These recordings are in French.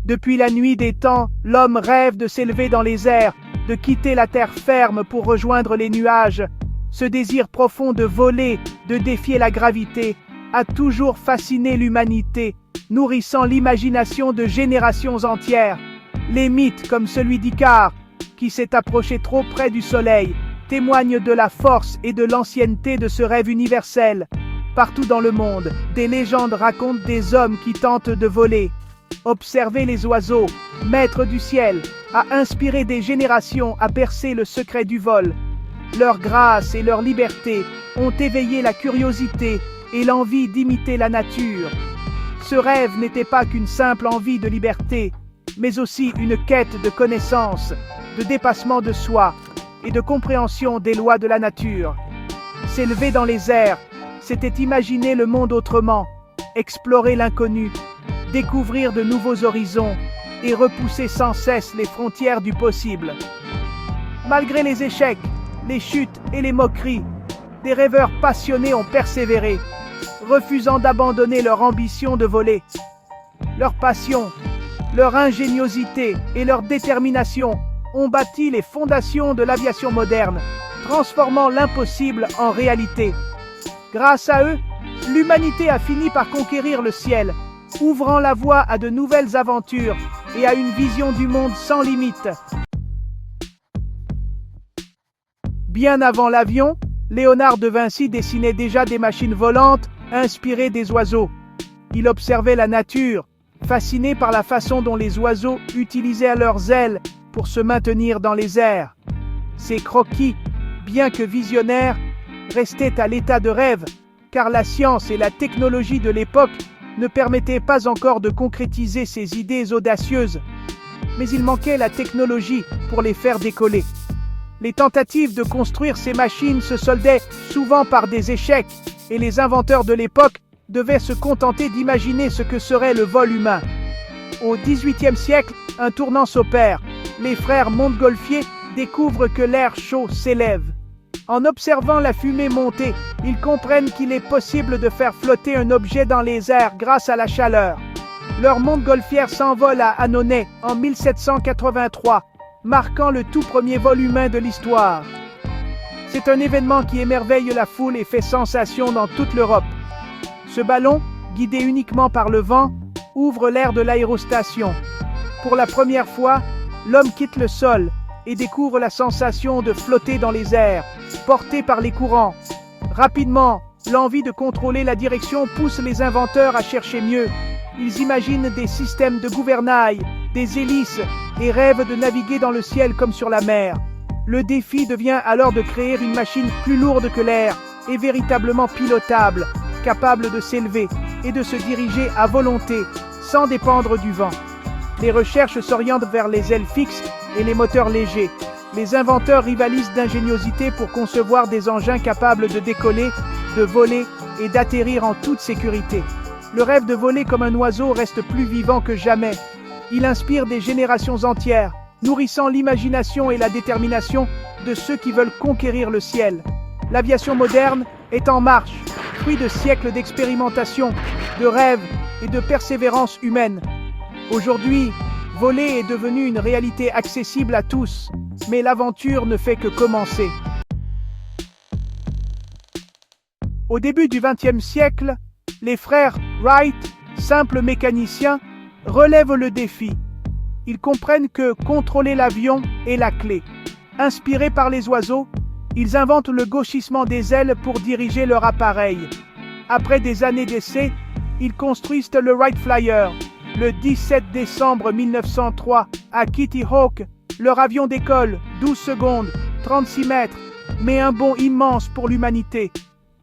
Depuis la nuit des temps, l'homme rêve de s'élever dans les airs, de quitter la terre ferme pour rejoindre les nuages. Ce désir profond de voler, de défier la gravité, a toujours fasciné l'humanité, nourrissant l'imagination de générations entières. Les mythes comme celui d'Icare, qui s'est approché trop près du soleil, témoignent de la force et de l'ancienneté de ce rêve universel. Partout dans le monde, des légendes racontent des hommes qui tentent de voler. Observer les oiseaux, maîtres du ciel, a inspiré des générations à percer le secret du vol. Leur grâce et leur liberté ont éveillé la curiosité et l'envie d'imiter la nature. Ce rêve n'était pas qu'une simple envie de liberté, mais aussi une quête de connaissance, de dépassement de soi et de compréhension des lois de la nature. S'élever dans les airs, c'était imaginer le monde autrement, explorer l'inconnu, découvrir de nouveaux horizons et repousser sans cesse les frontières du possible. Malgré les échecs, les chutes et les moqueries, des rêveurs passionnés ont persévéré, refusant d'abandonner leur ambition de voler. Leur passion, leur ingéniosité et leur détermination ont bâti les fondations de l'aviation moderne, transformant l'impossible en réalité. Grâce à eux, l'humanité a fini par conquérir le ciel, ouvrant la voie à de nouvelles aventures et à une vision du monde sans limite. Bien avant l'avion, Léonard de Vinci dessinait déjà des machines volantes inspirées des oiseaux. Il observait la nature, fasciné par la façon dont les oiseaux utilisaient leurs ailes pour se maintenir dans les airs. Ces croquis, bien que visionnaires, restaient à l'état de rêve, car la science et la technologie de l'époque ne permettaient pas encore de concrétiser ces idées audacieuses. Mais il manquait la technologie pour les faire décoller. Les tentatives de construire ces machines se soldaient souvent par des échecs, et les inventeurs de l'époque devaient se contenter d'imaginer ce que serait le vol humain. Au XVIIIe siècle, un tournant s'opère. Les frères Montgolfier découvrent que l'air chaud s'élève. En observant la fumée monter, ils comprennent qu'il est possible de faire flotter un objet dans les airs grâce à la chaleur. Leur montgolfière s'envole à Annonay en 1783, marquant le tout premier vol humain de l'histoire. C'est un événement qui émerveille la foule et fait sensation dans toute l'Europe. Ce ballon, guidé uniquement par le vent, ouvre l'ère de l'aérostation. Pour la première fois, l'homme quitte le sol et découvre la sensation de flotter dans les airs, porté par les courants. Rapidement, l'envie de contrôler la direction pousse les inventeurs à chercher mieux. Ils imaginent des systèmes de gouvernail, des hélices et rêvent de naviguer dans le ciel comme sur la mer. Le défi devient alors de créer une machine plus lourde que l'air et véritablement pilotable, capable de s'élever et de se diriger à volonté, sans dépendre du vent. Les recherches s'orientent vers les ailes fixes et les moteurs légers. Les inventeurs rivalisent d'ingéniosité pour concevoir des engins capables de décoller, de voler et d'atterrir en toute sécurité. Le rêve de voler comme un oiseau reste plus vivant que jamais. Il inspire des générations entières, nourrissant l'imagination et la détermination de ceux qui veulent conquérir le ciel. L'aviation moderne est en marche, fruit de siècles d'expérimentation, de rêves et de persévérance humaine. Aujourd'hui, voler est devenu une réalité accessible à tous, mais l'aventure ne fait que commencer. Au début du XXe siècle, les frères Wright, simples mécaniciens, relèvent le défi. Ils comprennent que contrôler l'avion est la clé. Inspirés par les oiseaux, ils inventent le gauchissement des ailes pour diriger leur appareil. Après des années d'essais, ils construisent le Wright Flyer. Le 17 décembre 1903, à Kitty Hawk, leur avion décolle, 12 secondes, 36 mètres, mais un bond immense pour l'humanité.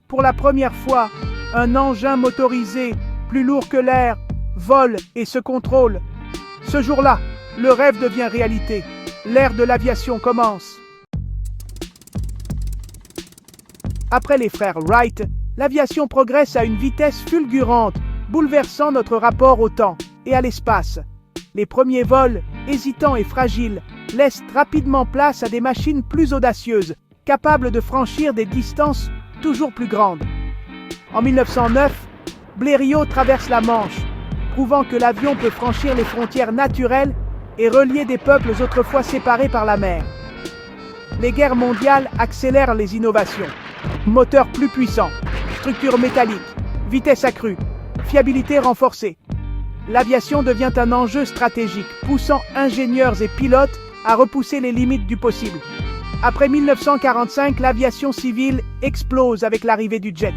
Pour la première fois, un engin motorisé, plus lourd que l'air, vole et se contrôle. Ce jour-là, le rêve devient réalité. L'ère de l'aviation commence. Après les frères Wright, l'aviation progresse à une vitesse fulgurante, bouleversant notre rapport au temps et à l'espace. Les premiers vols, hésitants et fragiles, laissent rapidement place à des machines plus audacieuses, capables de franchir des distances toujours plus grandes. En 1909, Blériot traverse la Manche. prouvant que l'avion peut franchir les frontières naturelles et relier des peuples autrefois séparés par la mer. Les guerres mondiales accélèrent les innovations. Moteurs plus puissants, structures métalliques, vitesse accrue, fiabilité renforcée. L'aviation devient un enjeu stratégique, poussant ingénieurs et pilotes à repousser les limites du possible. Après 1945, l'aviation civile explose avec l'arrivée du jet.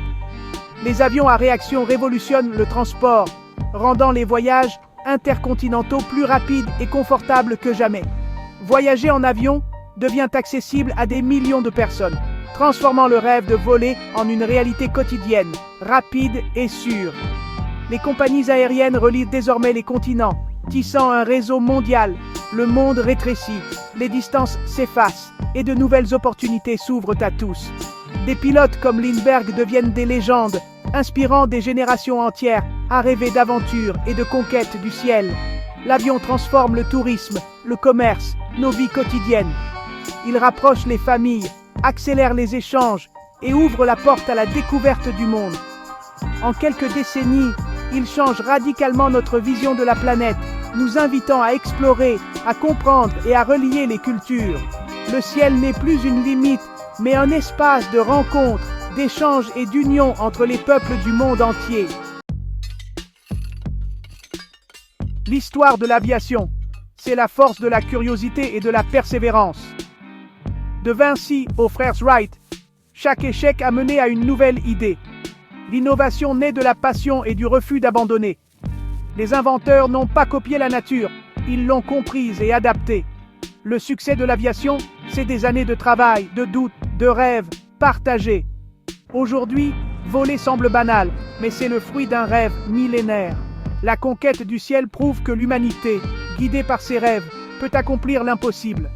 Les avions à réaction révolutionnent le transport, rendant les voyages intercontinentaux plus rapides et confortables que jamais. Voyager en avion devient accessible à des millions de personnes, transformant le rêve de voler en une réalité quotidienne, rapide et sûre. Les compagnies aériennes relient désormais les continents, tissant un réseau mondial. Le monde rétrécit, les distances s'effacent et de nouvelles opportunités s'ouvrent à tous. Des pilotes comme Lindbergh deviennent des légendes, inspirant des générations entières à rêver d'aventures et de conquête du ciel. L'avion transforme le tourisme, le commerce, nos vies quotidiennes. Il rapproche les familles, accélère les échanges et ouvre la porte à la découverte du monde. En quelques décennies, il change radicalement notre vision de la planète, nous invitant à explorer, à comprendre et à relier les cultures. Le ciel n'est plus une limite, mais un espace de rencontre, d'échange et d'union entre les peuples du monde entier. L'histoire de l'aviation, c'est la force de la curiosité et de la persévérance. De Vinci aux frères Wright, chaque échec a mené à une nouvelle idée. L'innovation naît de la passion et du refus d'abandonner. Les inventeurs n'ont pas copié la nature, ils l'ont comprise et adaptée. Le succès de l'aviation, c'est des années de travail, de doutes, de rêves partagés. Aujourd'hui, voler semble banal, mais c'est le fruit d'un rêve millénaire. La conquête du ciel prouve que l'humanité, guidée par ses rêves, peut accomplir l'impossible.